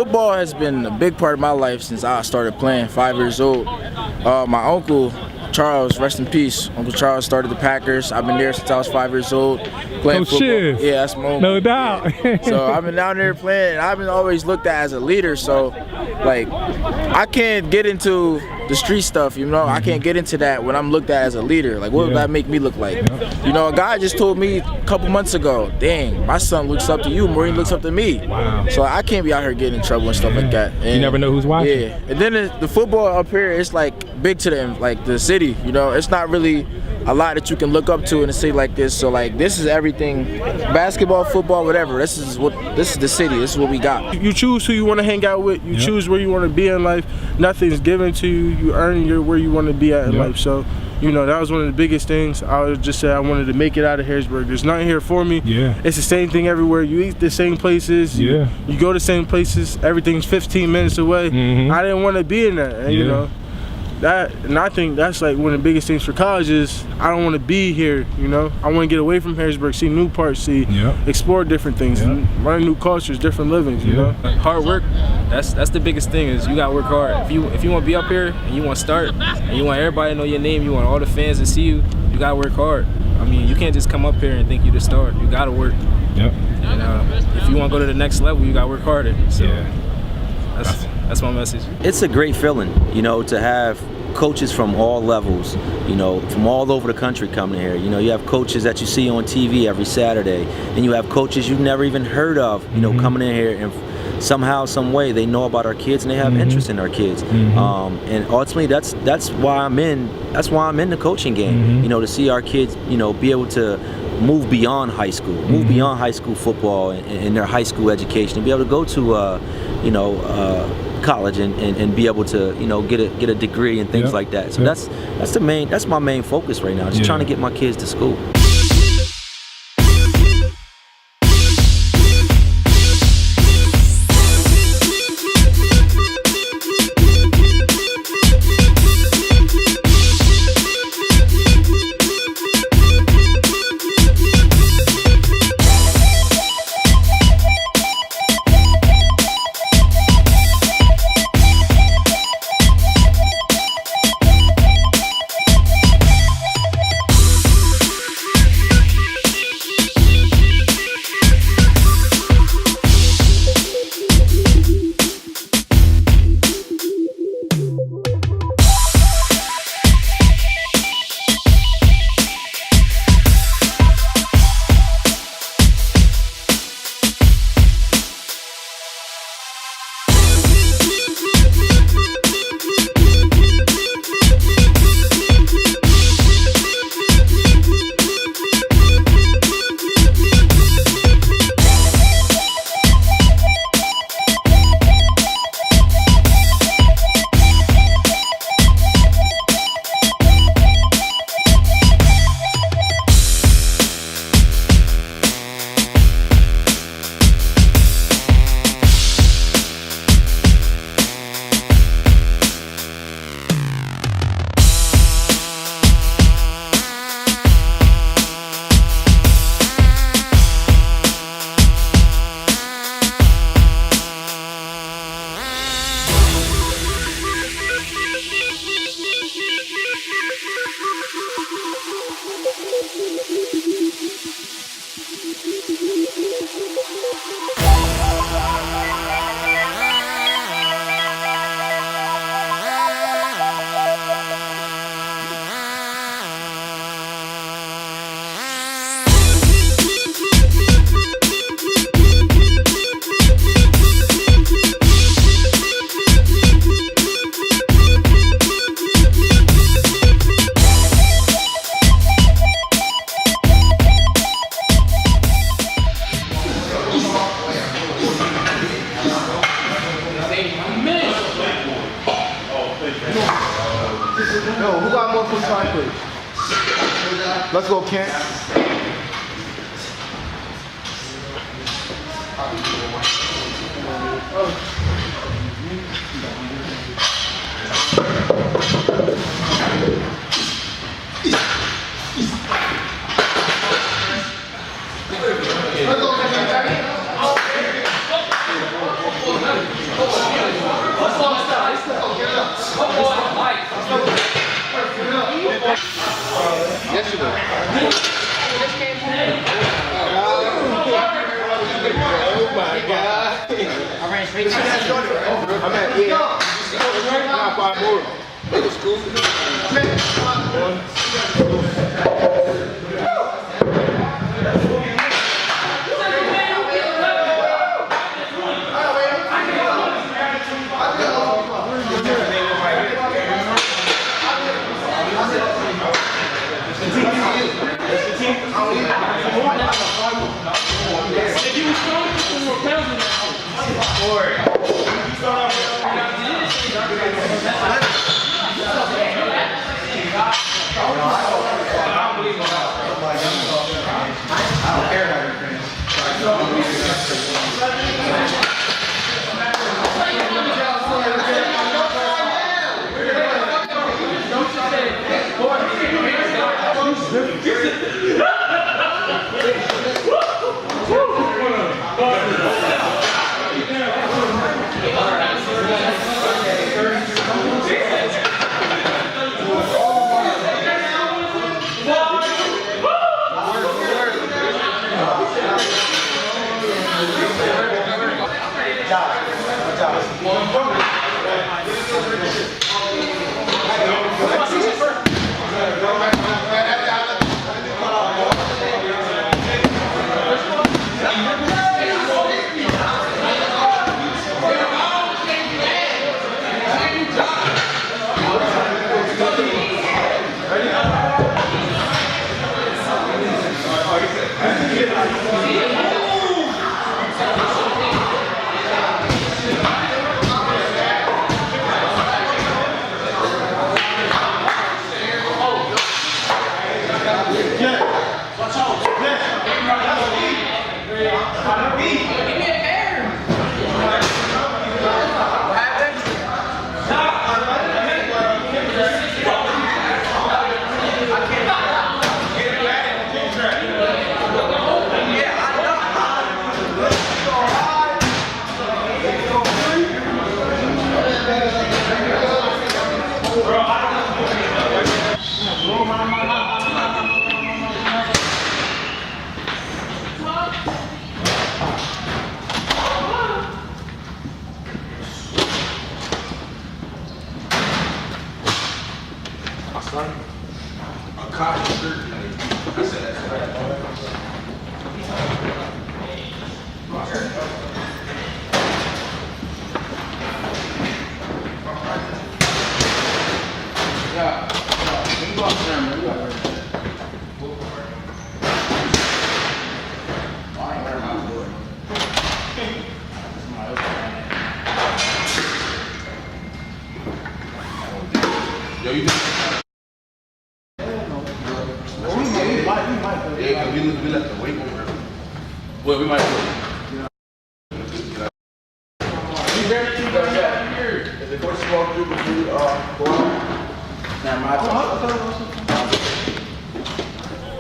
Football has been a big part of my life since I started playing, 5 years old. My uncle, Charles, rest in peace. Uncle Charles started the Packers. I've been there since I was 5 years old, playing football. Cheers. Yeah, that's my uncle. No doubt. So I've been down there playing, and I've been always looked at as a leader. So, like, I can't get into the street stuff, you know. I can't get into that when I'm looked at as a leader. Like, what would that make me look like? You know, a guy just told me a couple months ago, dang, my son looks up to you, Maureen looks up to me. Wow. So I can't be out here getting in trouble and stuff like that. And you never know who's watching. Yeah, and then the football up here, it's like big to them, like the city, you know. It's not really a lot that you can look up to in a city like this. So like, this is everything, basketball, football, whatever. This is the city. This is what we got. You choose who you want to hang out with. You choose where you want to be in life. Nothing's given to you. You earn where you want to be at in life. So, you know, that was one of the biggest things. I would just say I wanted to make it out of Harrisburg. There's nothing here for me. It's the same thing everywhere. You eat the same places. You go to the same places. Everything's 15 minutes away. I didn't want to be in that. And, you know. And I think that's like one of the biggest things for college is I don't want to be here, you know. I want to get away from Harrisburg, see new parts, explore different things, learn new cultures, different livings, you know. Hard work, that's the biggest thing is you gotta work hard. If you want to be up here and you want to start and you want everybody to know your name, you want all the fans to see you, you gotta work hard. I mean, you can't just come up here and think you're the star. You gotta work. And if you want to go to the next level, you gotta work harder. So that's my message. It's a great feeling, you know, to have coaches from all levels, you know, from all over the country coming here. You know, you have coaches that you see on TV every Saturday, and you have coaches you've never even heard of, you know, coming in here, and somehow, some way, they know about our kids and they have interest in our kids. And ultimately, that's why I'm in the coaching game. You know, to see our kids, you know, be able to move beyond high school, move beyond high school football and their high school education, and be able to go to, you know, college and be able to, you know, get a degree and things like that. So that's my main focus right now. Just trying to get my kids to school. Yo, who got more foot side, please? Let's go, Kent.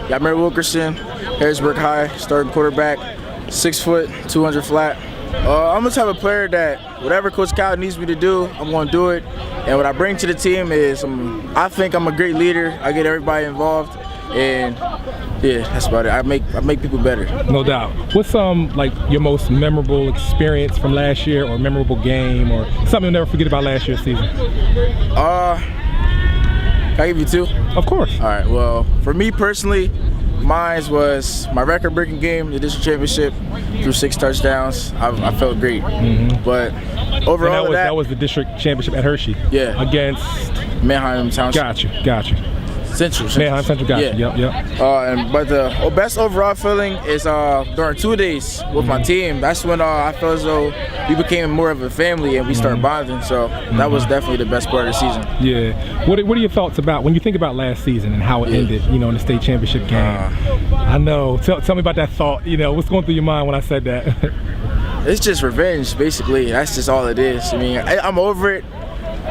YAHMIR WILKERSON, Harrisburg High, starting quarterback, 6 foot, 200 flat. I'm the type of player that whatever Coach Cal needs me to do, I'm going to do it. And what I bring to the team is I think I'm a great leader. I get everybody involved, and yeah, that's about it. I make people better. No doubt. What's like your most memorable experience from last year, or memorable game, or something you'll never forget about last year's season? Can I give you two? Of course. All right. Well, for me personally, mine was my record-breaking game, the district championship, threw 6 touchdowns. I felt great. But overall, that was the district championship at Hershey. Yeah. Against Manheim Township. Gotcha. Central. Manheim Central. Gotcha. Yeah. Yep. But the best overall feeling is during 2 days with my team. That's when I felt as though we became more of a family and we started bonding. So that was definitely the best part of the season. Yeah. What are your thoughts about when you think about last season and how it ended? You know, in the state championship game. I know. Tell me about that thought. You know, what's going through your mind when I said that? It's just revenge, basically. That's just all it is. I mean, I'm over it.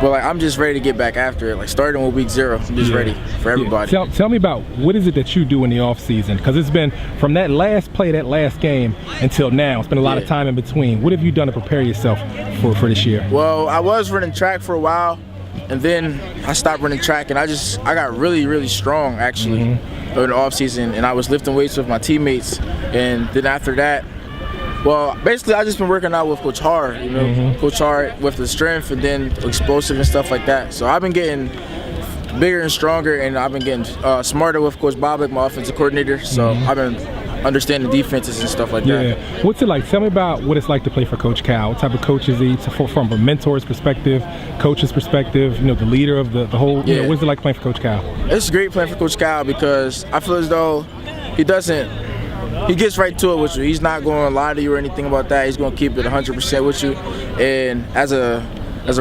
But like, I'm just ready to get back after it. Like starting with week 0, I'm just ready for everybody. Tell me about what is it that you do in the off season? Because it's been from that last play, that last game until now. It's been a lot of time in between. What have you done to prepare yourself for this year? Well, I was running track for a while, and then I stopped running track, and I got really strong actually during the off season, and I was lifting weights with my teammates, and then after that, Well, basically, I just been working out with Coach Har, you know, Coach Har with the strength and then explosive and stuff like that. So I've been getting bigger and stronger, and I've been getting smarter with Coach Bobek, my offensive coordinator. So I've been understanding defenses and stuff like that. Yeah. What's it like? Tell me about what it's like to play for Coach Cal. What type of coach is he? From a mentor's perspective, coach's perspective, you know, the leader of the whole. You know, what's it like playing for Coach Cal? It's great playing for Coach Cal because I feel as though he gets right to it with you. He's not going to lie to you or anything about that. He's going to keep it 100% with you. And as a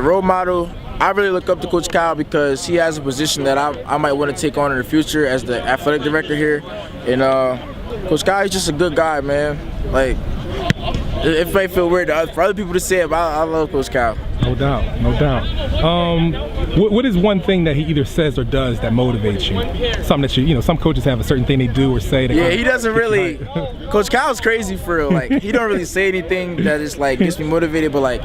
role model, I really look up to Coach Cal because he has a position that I might want to take on in the future as the athletic director here. And Coach Cal, he's just a good guy, man. Like, it may feel weird for other people to say it, but I love Coach Cal. No doubt, no doubt. What is one thing that he either says or does that motivates you? Something that you know, some coaches have a certain thing they do or say. Yeah, he doesn't really. Coach Cal's crazy for real. Like, he don't really say anything that just like gets me motivated, but like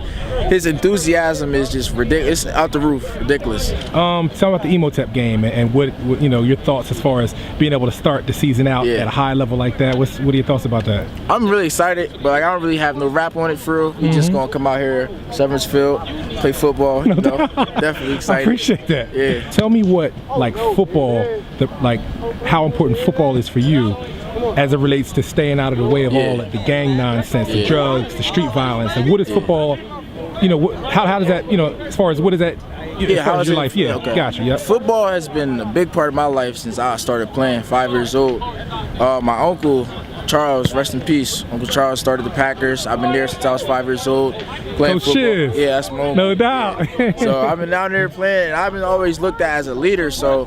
his enthusiasm is just ridiculous. It's out the roof, ridiculous. Tell me about the Emotep game and what you know, your thoughts as far as being able to start the season out at a high level like that. What are your thoughts about that? I'm really excited, but like I don't really have no rap on it for real. We just gonna come out here, Severance Field, play football. You know, definitely excited. I appreciate that. Yeah. Tell me what like football, how important football is for you as it relates to staying out of the way of all the gang nonsense, the drugs, the street violence, and what is football? You know, how does that, you know, as far as what is that? How is your life? Yeah, okay. Gotcha. Yeah. Football has been a big part of my life since I started playing, 5 years old. My uncle Charles, rest in peace. Uncle Charles started the Packers. I've been there since I was 5 years old playing football. Shiz. Yeah, that's my uncle. No doubt. So I've been down there playing, and I've been always looked at as a leader. So,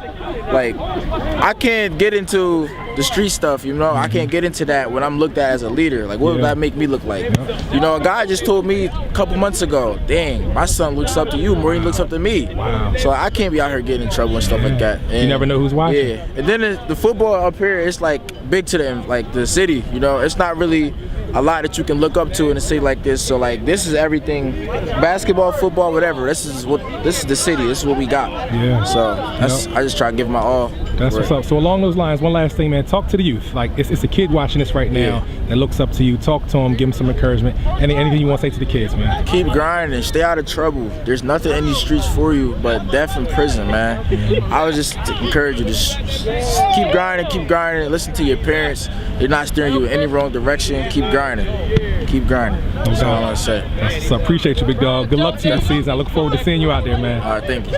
like, I can't get into the street stuff, you know. I can't get into that when I'm looked at as a leader. Like, what would that make me look like? You know, a guy just told me a couple months ago, dang, my son looks up to you more than he looks up to me. Wow. So I can't be out here getting in trouble and stuff like that. And you never know who's watching. Yeah, and then the football up here, it's like big to them, like the city, you know. It's not really a lot that you can look up to in a city like this. So like, this is everything, basketball, football, whatever. This is the city. This is what we got. Yeah. So I just try to give my all. That's what's up. So along those lines, one last thing, man. Talk to the youth. Like, it's a kid watching this right now that looks up to you. Talk to them. Give them some encouragement. Anything you want to say to the kids, man? Keep grinding. Stay out of trouble. There's nothing in these streets for you but death in prison, man. I would just encourage you to just keep grinding. Keep grinding. Listen to your parents. They're not steering you in any wrong direction. Keep grinding. Keep grinding. That's all I want to say. That's what's up. Appreciate you, big dog. Good luck to you this season. I look forward to seeing you out there, man. All right, thank you.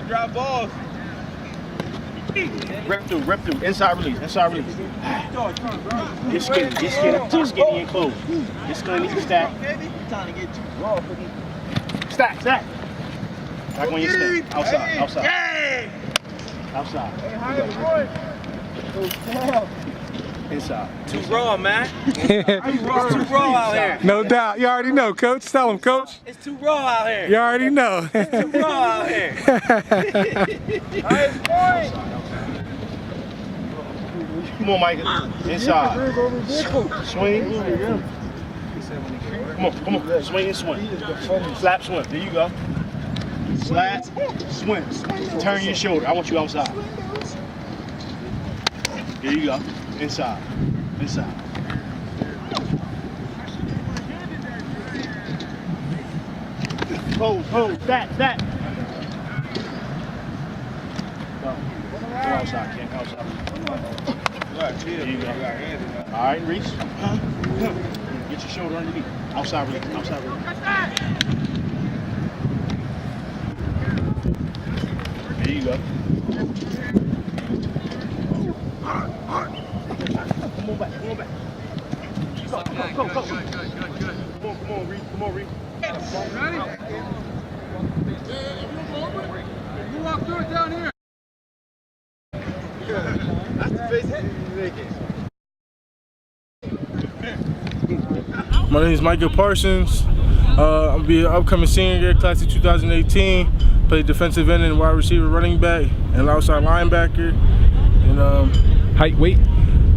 Drop balls. Rep through, inside release. Get skinny and close. Get skinny and stack. Stack. Back on your step. Outside. Inside. Too raw, man. It's too raw out here. No doubt. You already know, Coach. Tell him, Coach. It's too raw out here. You already know. It's too raw out here. Highest point. Come on, Micah. Inside. Swing. Come on. Swing and swing. Slap, swing. There you go. Slap, swing. Turn your shoulder. I want you outside. There you go. Inside. Hold. That. Go outside, Ken. Outside. There you go. All right, Reese. Get your shoulder underneath. Outside release. There you go. Come on back. Go. Come on, Reese. Ready? You walk through it down here. My name is MICAH Parsons. I'll be an upcoming senior year, class of 2018. Play defensive end and wide receiver, running back, and outside linebacker. And height, weight?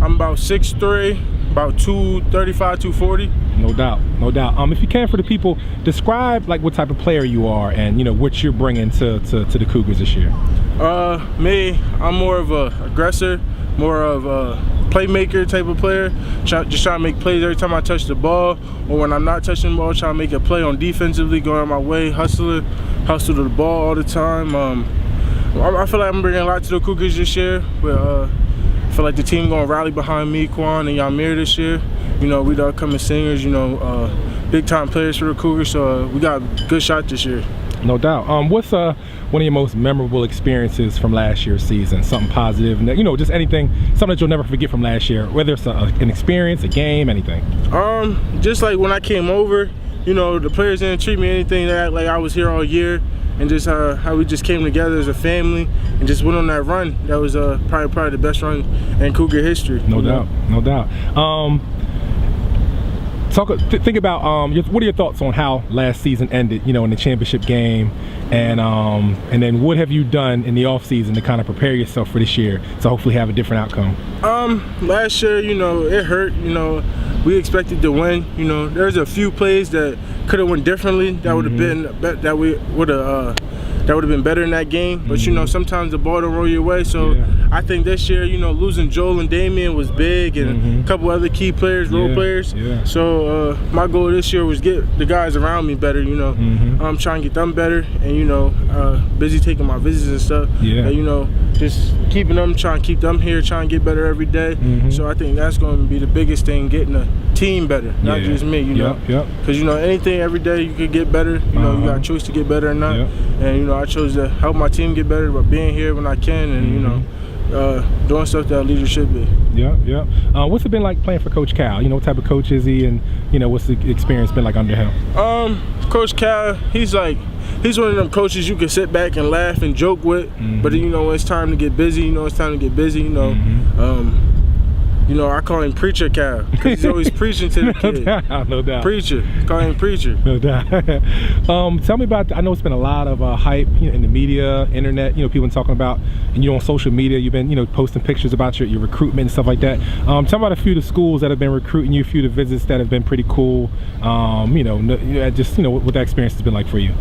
I'm about 6'3", about 235, 240. No doubt, no doubt. If you can, for the people, describe like what type of player you are and what you're bringing to the Cougars this year. Me, I'm more of a aggressor, more of a playmaker type of player. Just trying to make plays every time I touch the ball, or when I'm not touching the ball, trying to make a play on defensively, going on my way, hustle to the ball all the time. I feel like I'm bringing a lot to the Cougars this year. But, I feel like the team gonna rally behind me, Shaquon, and YAHMIR this year. We the upcoming singers, big time players for the Cougars, so we got a good shot this year. No doubt. What's one of your most memorable experiences from last year's season? Something positive, just anything, something that you'll never forget from last year, whether it's an experience, a game, anything. Just like when I came over, the players didn't treat me anything like I was here all year, and just how we just came together as a family and just went on that run. That was probably the best run in Cougar history. No doubt, no doubt. Think about what are your thoughts on how last season ended, in the championship game, and then what have you done in the off season to kind of prepare yourself for this year to hopefully have a different outcome? Last year, it hurt. We expected to win. There's a few plays that could have went differently. That would have been that would have been better in that game. But sometimes the ball don't roll your way. So I think this year, losing Joel and Damian was big, and a couple other key players, role players. So my goal this year was get the guys around me better. I'm trying to get them better, and busy taking my visits and stuff. And, just keeping them, trying to keep them here, trying to get better every day. So I think that's going to be the biggest thing, getting the team better, not just me. Because anything every day you could get better. You got a choice to get better or not. And I chose to help my team get better by being here when I can, and doing stuff that leadership is. What's it been like playing for Coach Cal? What type of coach is he, and what's the experience been like under him? Coach Cal, he's one of them coaches you can sit back and laugh and joke with, but when it's time to get busy, it's time to get busy. I call him Preacher Cal, because he's always preaching to the kids. No doubt. Preacher. Call him Preacher. No doubt. Tell me about, I know it's been a lot of hype in the media, internet, people talking about, and on social media, you've been, posting pictures about your recruitment and stuff like that. Tell me about a few of the schools that have been recruiting you, a few of the visits that have been pretty cool. Just, what that experience has been like for you.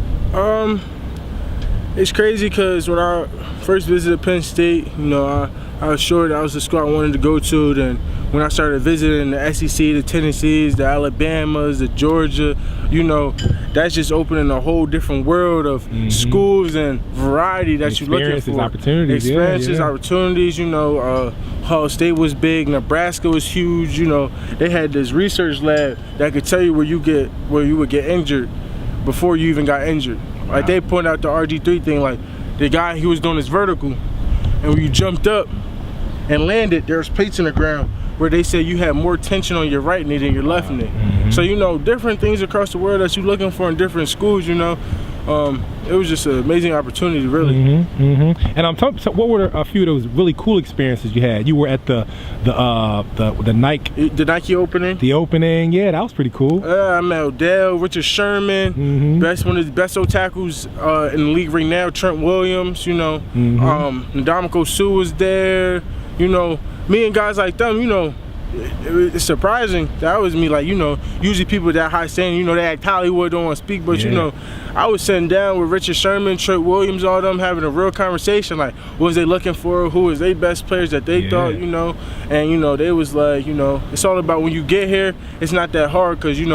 It's crazy because when I first visited Penn State, I was sure that was the school I wanted to go to. Then when I started visiting the SEC, the Tennessees, the Alabamas, the Georgia, that's just opening a whole different world of schools and variety that you're looking for. Opportunities. Experiences, opportunities. Ohio State was big, Nebraska was huge. They had this research lab that could tell you where you would get injured before you even got injured. Like they pointed out the RG3 thing, like the guy, he was doing his vertical, and when you jumped up and landed, there's plates in the ground where they said you had more tension on your right knee than your left knee. So different things across the world that you're looking for in different schools. It was just an amazing opportunity, really. And I'm talking. So what were a few of those really cool experiences you had? You were at the Nike. The Nike opening. The opening, yeah, that was pretty cool. I met Odell, Richard Sherman, one of the best O tackles in the league right now, Trent Williams. Ndamukong Suh was there. Me and guys like them. It's surprising that was me. Like, usually people that high standing, they act Hollywood, don't want to speak, but I was sitting down with Richard Sherman, Trent Williams, all them, having a real conversation. Like, what was they looking for? Who was their best players that they thought, and they was like, it's all about when you get here, it's not that hard, because you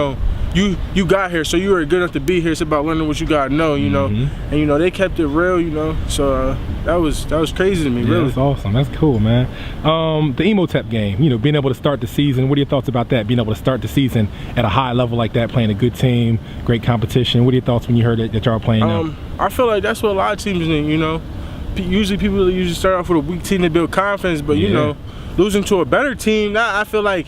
got here, so you were good enough to be here. It's about learning what you gotta know, and they kept it real, so that was crazy to me, really. That's awesome. That's cool, man. The Emotep game, being able to start the season. What are your thoughts about that? Being able to start the season at a high level like that, playing a good team, great competition. What are your thoughts when you heard that y'all playing now? I feel like that's what a lot of teams need. Usually people usually start off with a weak team to build confidence, but losing to a better team, I feel like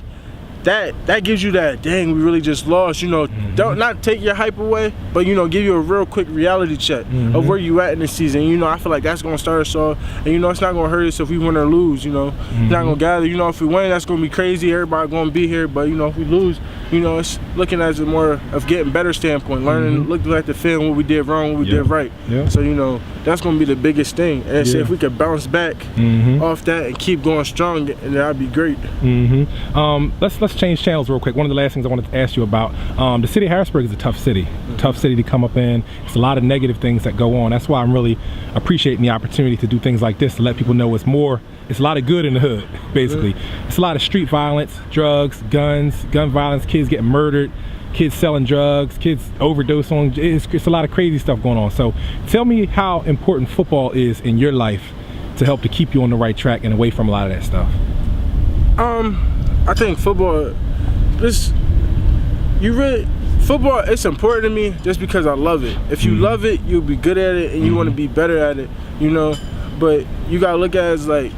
that gives you that, dang, we really just lost. Don't not take your hype away, but give you a real quick reality check of where you at in the season. I feel like that's gonna start us off, and it's not gonna hurt us if we win or lose. It's not gonna gather. If we win, that's gonna be crazy. Everybody gonna be here, but if we lose, you know, it's looking at it more of getting better standpoint, learning, looking at the film, what we did wrong, what we did right. So, you know, that's going to be the biggest thing. And see if we could bounce back off that and keep going strong, and that'd be great. Let's change channels real quick. One of the last things I wanted to ask you about, the city of Harrisburg is a tough city. Tough city to come up in. It's a lot of negative things that go on. That's why I'm really appreciating the opportunity to do things like this, to let people know it's a lot of good in the hood, basically. It's a lot of street violence, drugs, guns, gun violence, kids getting murdered, kids selling drugs, kids overdose on, it's a lot of crazy stuff going on. So tell me how important football is in your life to help to keep you on the right track and away from a lot of that stuff. I think football, football, it's important to me just because I love it. If you love it, you'll be good at it and you want to be better at it, you know. But you gotta look at it as like,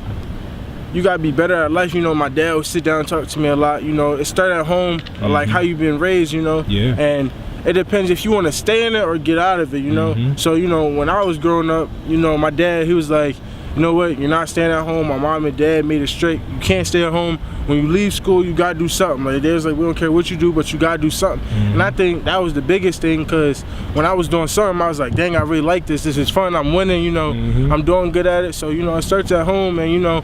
you gotta be better at life. You know, my dad would sit down and talk to me a lot. You know, it started at home, like how you been raised, you know. And it depends if you want to stay in it or get out of it, you know. So, you know, when I was growing up, you know, my dad, he was like, you know what, you're not staying at home. My mom and dad made it straight. You can't stay at home. When you leave school, you gotta do something. Like, there's like, we don't care what you do, but you gotta do something. And I think that was the biggest thing, because when I was doing something, I was like, dang, I really like this. This is fun. I'm winning, you know. I'm doing good at it. So, you know, it starts at home, and, you know,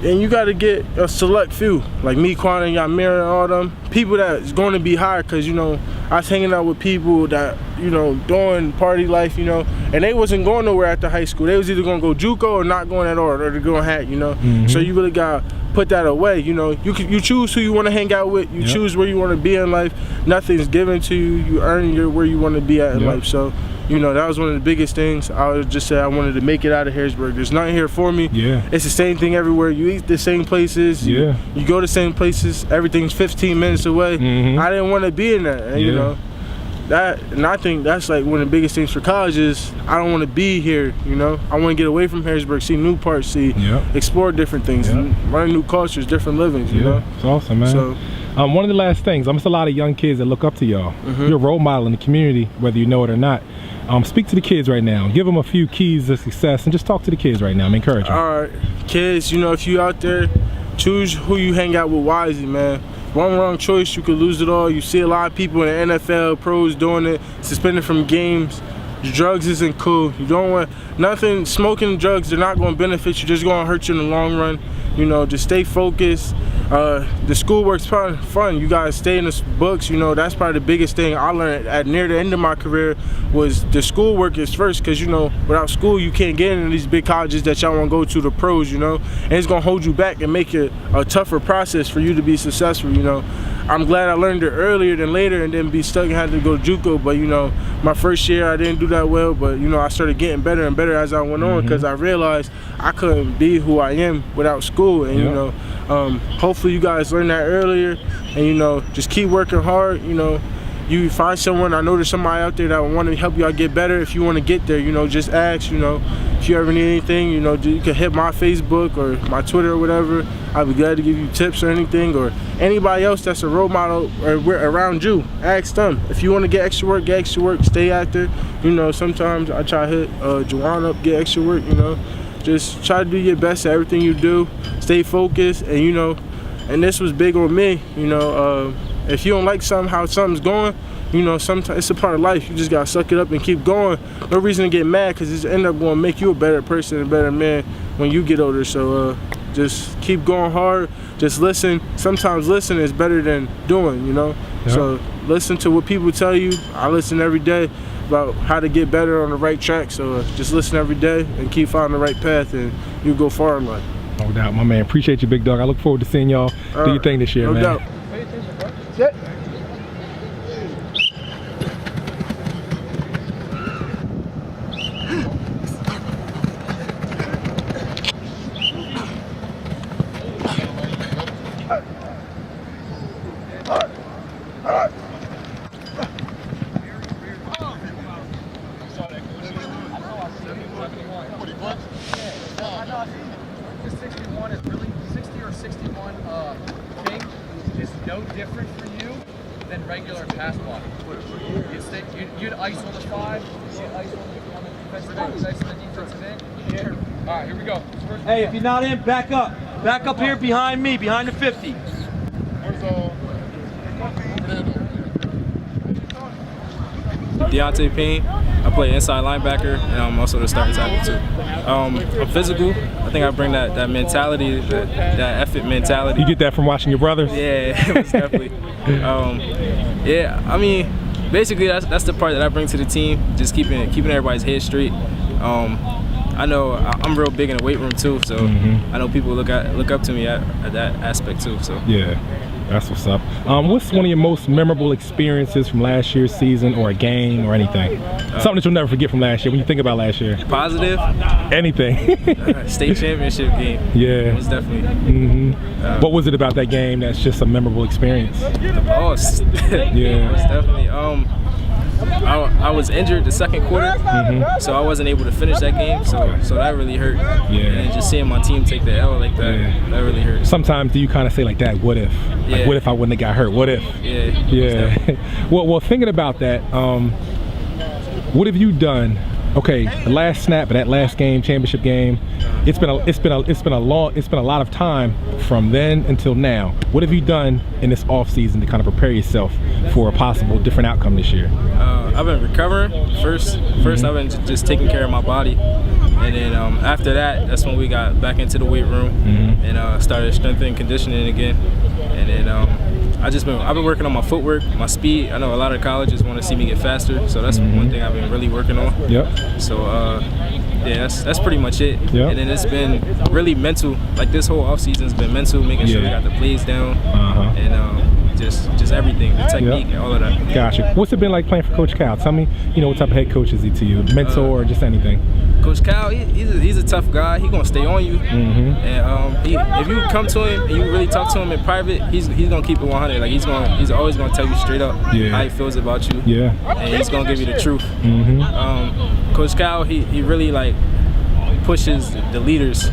and you got to get a select few, like MICAH and YAHMIR and all them, people that's going to be hired, because, you know, I was hanging out with people that, you know, doing party life, you know, and they wasn't going nowhere after high school. They was either going to go JUCO or not going at all, or they're going hat, you know. So you really got to put that away, you know. You choose who you want to hang out with. You choose where you want to be in life. Nothing's given to you. You earn where you want to be at in life. So, you know, that was one of the biggest things. I would just say I wanted to make it out of Harrisburg. There's nothing here for me. It's the same thing everywhere. You eat the same places. You go to the same places. Everything's 15 minutes away. I didn't want to be in that. And, you know, and I think that's like one of the biggest things for college is I don't want to be here, you know. I want to get away from Harrisburg, see new parts, explore different things, learn new cultures, different livings, you know. It's awesome, man. So, one of the last things, I'm just a lot of young kids that look up to y'all. You're a role model in the community, whether you know it or not. Speak to the kids right now. Give them a few keys to success and just talk to the kids right now. I'm encouraging. All right, kids, you know, if you out there, choose who you hang out with wisely, man. One wrong choice, you could lose it all. You see a lot of people in the NFL, pros doing it, suspended from games. Drugs isn't cool. You don't want nothing. Smoking drugs, they're not going to benefit you. Just going to hurt you in the long run. You know, just stay focused. The schoolwork's fun. You guys stay in the books. You know, that's probably the biggest thing I learned at near the end of my career was the schoolwork is first, because, you know, without school you can't get into these big colleges that y'all want to go to, the pros, you know, and it's going to hold you back and make it a tougher process for you to be successful, you know. I'm glad I learned it earlier than later and then be stuck and had to go to JUCO, but, you know, my first year I didn't do that well, but, you know, I started getting better and better as I went on, because I realized I couldn't be who I am without school. And, you know, hopefully you guys learned that earlier, and, you know, just keep working hard. You know, you find someone, I know there's somebody out there that want to help y'all get better. If you want to get there, you know, just ask. You know, if you ever need anything, you know, you can hit my Facebook or my Twitter or whatever. I'd be glad to give you tips or anything, or anybody else that's a role model or around you, ask them. If you want to get extra work, stay active. You know, sometimes I try to hit Juwan up, get extra work, you know. Just try to do your best at everything you do. Stay focused, and, you know, and this was big on me, you know, if you don't like how something's going, you know, sometimes it's a part of life. You just gotta suck it up and keep going. No reason to get mad, because it's end up going to make you a better person, a better man when you get older. So just keep going hard. Just listen. Sometimes listening is better than doing, you know. So listen to what people tell you. I listen every day about how to get better on the right track. So just listen every day and keep finding the right path, and you'll go far in life. No doubt, my man. Appreciate you, big dog. I look forward to seeing y'all do your thing this year, man. No doubt. Sit. Different for you than regular pass block. You'd ice on the 5, you'd ice on the defensive end, you'd ice on the defensive end. Yeah. All right, here we go. Hey, if you're not in, back up. Back up here behind me, behind the 50. Dionte Payne. I play inside linebacker, and I'm also the starting tackle too. I'm physical. I think I bring that mentality, that effort mentality. You get that from watching your brothers? Yeah, most definitely. Yeah, I mean, basically that's the part that I bring to the team. Just keeping everybody's head straight. I know I'm real big in the weight room too, so I know people look up to me at that aspect too. So yeah, that's what's up. What's one of your most memorable experiences from last year's season, or a game, or anything? Something that you'll never forget from last year when you think about last year. Positive? Anything. State championship game. Yeah. Most definitely. What was it about that game that's just a memorable experience? The boss. Yeah. Most definitely. I was injured the second quarter, so I wasn't able to finish that game. So that really hurt. Yeah. And just seeing my team take the L like that, that really hurt. Sometimes do you kind of say like that? What if? Yeah. Like, what if I wouldn't have got hurt? What if? Yeah. Yeah. Well, thinking about that, what have you done? Okay, the last snap of that last game, championship game, it's been a lot of time from then until now. What have you done in this off season to kind of prepare yourself for a possible different outcome this year? I've been recovering. First I've been just taking care of my body, and then after that's when we got back into the weight room and started strength and conditioning again. And then I've been working on my footwork, my speed. I know a lot of colleges want to see me get faster, so that's one thing I've been really working on. Yep. So yeah, that's pretty much it. Yep. And then it's been really mental. Like this whole off season's been mental, making sure we got the plays down, and just everything, the technique, and all of that. Gotcha. What's it been like playing for Coach Cal? Tell me, what type of head coach is he to you? Mentor or just anything? Coach Cal, he's a tough guy. He's gonna stay on you, and if you come to him and you really talk to him in private, he's gonna keep it 100. Like he's always gonna tell you straight up how he feels about you. Yeah. And he's gonna give you the truth. Coach Cal, he really like pushes the leaders.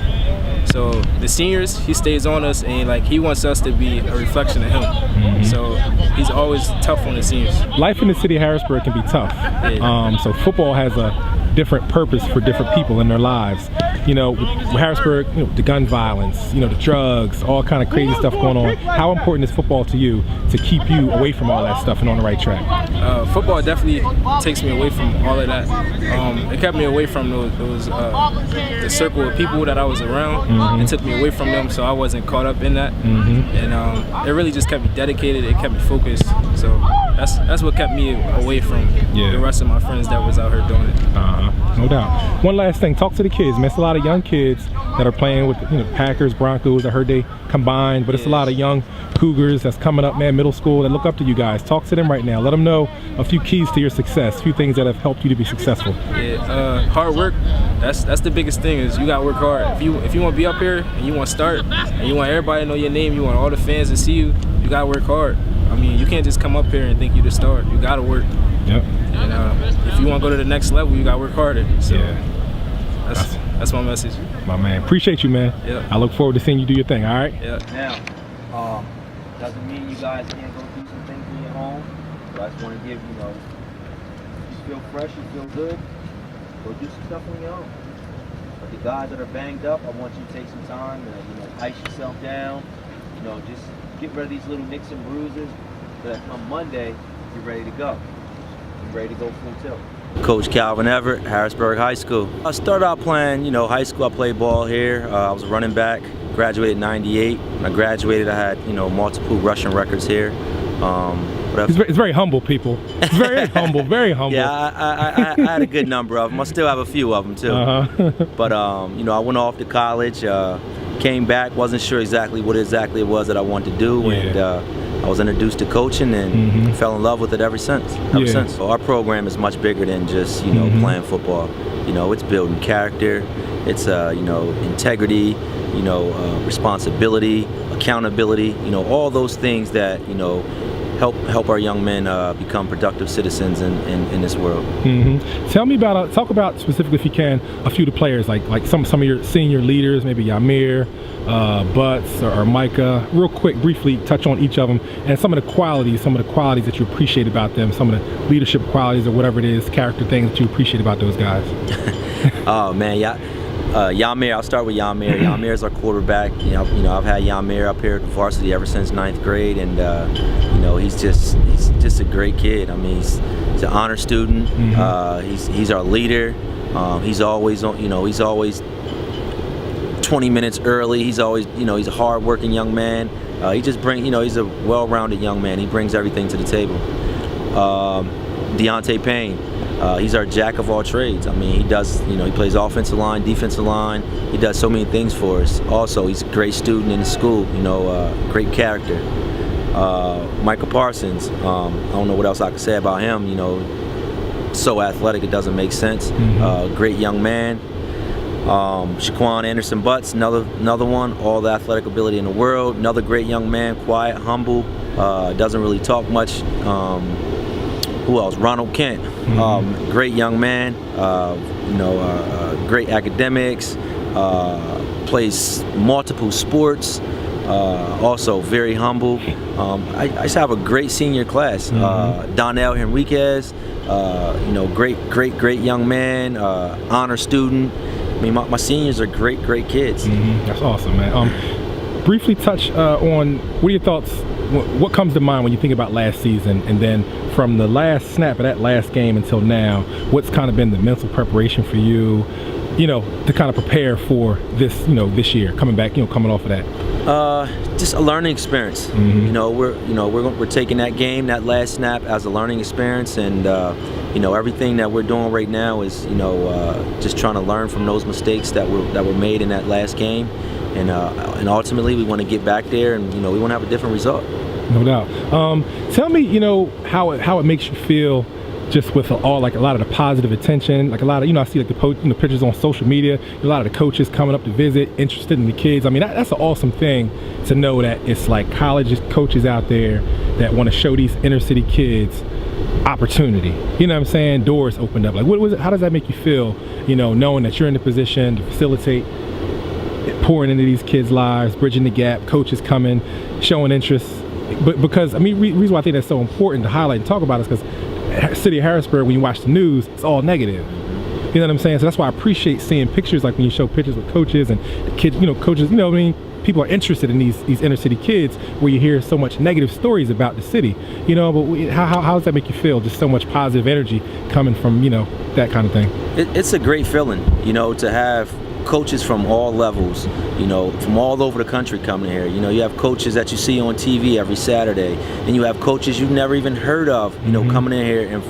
So the seniors, he stays on us, and he wants us to be a reflection of him. So he's always tough on the seniors. Life in the city of Harrisburg can be tough. So football has a different purpose for different people in their lives. With Harrisburg, the gun violence, the drugs, all kind of crazy stuff going on. How important is football to you to keep you away from all that stuff and on the right track? Football definitely takes me away from all of that. It kept me away from the circle of people that I was around. It took me away from them, so I wasn't caught up in that. And it really just kept me dedicated. It kept me focused. So that's what kept me away from the rest of my friends that was out here doing it. No doubt. One last thing, talk to the kids, man. It's a lot of young kids that are playing with Packers, Broncos. I heard they combined, but it's a lot of young Cougars that's coming up, man, middle school, that look up to you guys. Talk to them right now. Let them know a few keys to your success, a few things that have helped you to be successful. Hard work. That's the biggest thing, is you gotta work hard. If you want to be up here and you want to start and you want everybody to know your name, you want all the fans to see you, you gotta work hard. I mean, you can't just come up here and think you the star. You gotta work. Yep. And if you want to go to the next level, you gotta work harder. So that's my message. My man, appreciate you, man. I look forward to seeing you do your thing. All right. Now, doesn't mean you guys can't go do some things in your home. So I just want to give you feel fresh, you feel good. Go do some stuff on your own. But the guys that are banged up, I want you to take some time to ice yourself down. Just get rid of these little nicks and bruises, so that come Monday, you're ready to go. You're ready to go full tilt. Coach Calvin Everett, Harrisburg High School. I started out playing, high school. I played ball here. I was a running back. Graduated in '98. When I graduated, I had multiple rushing records here. It's very humble, people. It's very humble, very humble. Yeah, I had a good number of them. I still have a few of them too. But I went off to college. Came back, wasn't sure exactly what it was that I wanted to do, and I was introduced to coaching and fell in love with it ever since. So our program is much bigger than just playing football. It's building character, it's integrity, responsibility, accountability, all those things that help our young men become productive citizens in this world. Tell me about, talk about specifically, if you can, a few of the players, like some of your senior leaders, maybe Yahmir, Butts, or Micah. Real quick, briefly touch on each of them and some of the qualities that you appreciate about them, some of the leadership qualities or whatever it is, character things that you appreciate about those guys. Oh man, Yahmir, I'll start with Yahmir. Yahmir is our quarterback. I've had Yahmir up here at varsity ever since 9th grade, and he's just a great kid. I mean, he's an honor student. He's our leader. He's always he's always 20 minutes early. He's always he's a hard-working young man. He just brings he's a well-rounded young man. He brings everything to the table. Deonte Payne. He's our jack of all trades. I mean, he does, he plays offensive line, defensive line. He does so many things for us. Also, he's a great student in the school, great character. MICAH Parsons, I don't know what else I could say about him, so athletic it doesn't make sense. Great young man. Shaquon Anderson-Butts, another one, all the athletic ability in the world. Another great young man, quiet, humble, doesn't really talk much. Who else? Ronald Kent, great young man, great academics, plays multiple sports, also very humble. I just have a great senior class. Donnell HenriqueZ, great young man, honor student. I mean, my seniors are great kids. That's awesome, man. Briefly touch on, what are your thoughts, what comes to mind when you think about last season, and then from the last snap of that last game until now, what's kind of been the mental preparation for you, to kind of prepare for this, this year, coming back, coming off of that? Just a learning experience. We're taking that game, that last snap, as a learning experience, and everything that we're doing right now is just trying to learn from those mistakes that were made in that last game, and ultimately we want to get back there, and we want to have a different result. No doubt. Tell me, how it makes you feel, just with all, like, a lot of the positive attention, like a lot of, I see like the pictures on social media, a lot of the coaches coming up to visit, interested in the kids. I mean, that's an awesome thing to know, that it's like college coaches out there that want to show these inner city kids opportunity. You know what I'm saying? Doors opened up. Like, what was it? How does that make you feel? Knowing that you're in the position to facilitate pouring into these kids' lives, bridging the gap, coaches coming, showing interest. But because, I mean, reason why I think that's so important to highlight and talk about is because city of Harrisburg, when you watch the news, it's all negative. You know what I'm saying? So that's why I appreciate seeing pictures, like when you show pictures with coaches and kids, coaches, what I mean? People are interested in these inner city kids, where you hear so much negative stories about the city, but how does that make you feel? Just so much positive energy coming from, that kind of thing. It's a great feeling, to have coaches from all levels, from all over the country coming here. You have coaches that you see on TV every Saturday, and you have coaches you've never even heard of, coming in here, and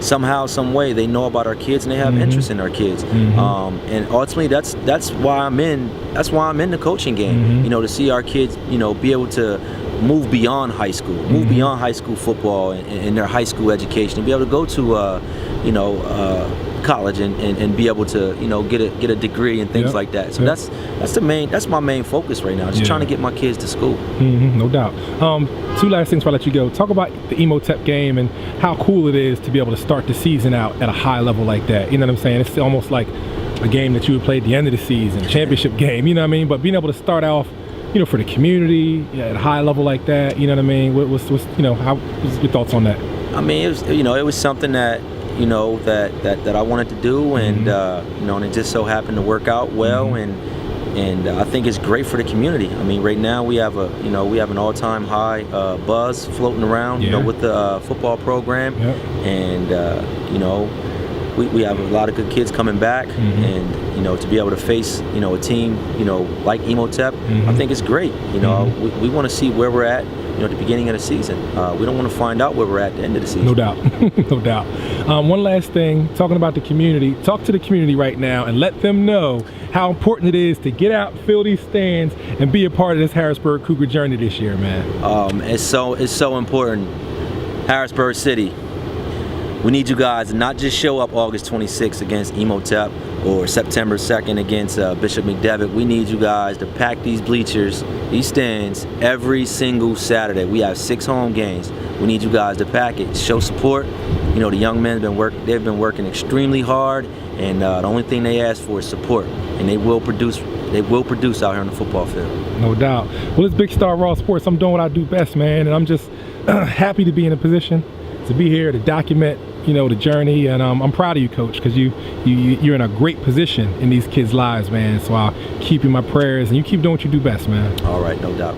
somehow, some way, they know about our kids and they have interest in our kids. And ultimately, that's why I'm in the coaching game. To see our kids, be able to move beyond high school, move beyond high school football and their high school education, and be able to go to, college and be able to get a degree and things like that. So that's my main focus right now, just trying to get my kids to school. No doubt. Two last things before I let you go. Talk about the EMOTEP game and how cool it is to be able to start the season out at a high level like that. You know what I'm saying? It's almost like a game that you would play at the end of the season, championship game, you know what I mean? But being able to start off, for the community at a high level like that, you know what I mean? What's how was your thoughts on that? I mean, it was something that that I wanted to do, and and it just so happened to work out well, and I think it's great for the community. I mean, right now we have an all-time high buzz floating around, with the football program, and we have a lot of good kids coming back, and to be able to face a team like EMOTEP, I think it's great. We want to see where we're at at the beginning of the season. We don't want to find out where we're at the end of the season. No doubt. No doubt. One last thing, talking about the community, talk to the community right now and let them know how important it is to get out, fill these stands, and be a part of this Harrisburg Cougar journey this year, man. It's so important. Harrisburg City, we need you guys to not just show up August 26th against EMOTEP or September 2nd against Bishop McDevitt. We need you guys to pack these bleachers, these stands, every single Saturday. We have 6 home games. We need you guys to pack it, show support. The young men they've been working extremely hard, and the only thing they ask for is support, and they will produce out here on the football field. No doubt. Well, it's Big Star Raw Sports. I'm doing what I do best, man, and I'm just happy to be in a position to be here to document you know, the journey, and I'm proud of you, Coach, because you're in a great position in these kids' lives, man. So I'll keep you in my prayers, and you keep doing what you do best, man. All right, no doubt.